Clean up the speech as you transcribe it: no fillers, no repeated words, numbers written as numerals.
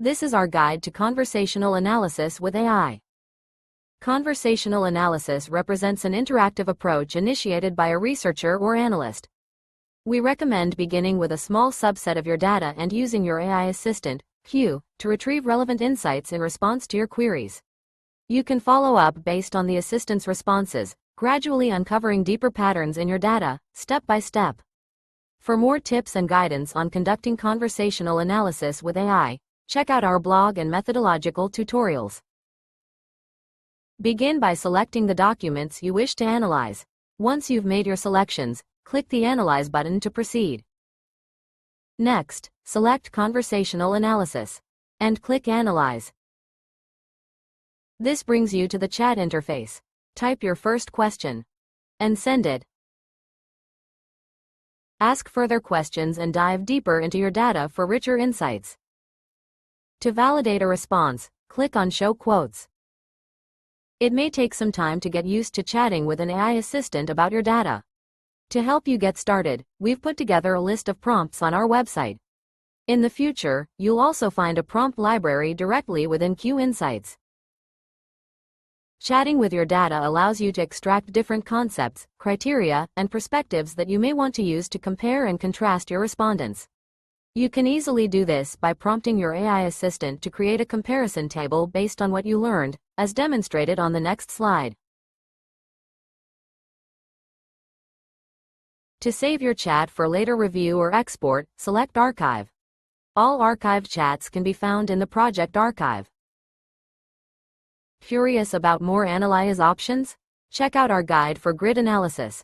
This is our guide to conversational analysis with AI. Conversational analysis represents an interactive approach initiated by a researcher or analyst. We recommend beginning with a small subset of your data and using your AI assistant, Q, to retrieve relevant insights in response to your queries. You can follow up based on the assistant's responses, gradually uncovering deeper patterns in your data, step by step. For more tips and guidance on conducting conversational analysis with AI, check out our blog and methodological tutorials. Begin by selecting the documents you wish to analyze. Once you've made your selections, click the Analyze button to proceed. Next, select Conversational Analysis and click Analyze. This brings you to the chat interface. Type your first question and send it. Ask further questions and dive deeper into your data for richer insights. To validate a response, click on Show Quotes. It may take some time to get used to chatting with an AI assistant about your data. To help you get started, we've put together a list of prompts on our website. In the future, you'll also find a prompt library directly within QInsights. Chatting with your data allows you to extract different concepts, criteria, and perspectives that you may want to use to compare and contrast your respondents. You can easily do this by prompting your AI assistant to create a comparison table based on what you learned, as demonstrated on the next slide. To save your chat for later review or export, select Archive. All archived chats can be found in the project archive. Curious about more analyze options? Check out our guide for grid analysis.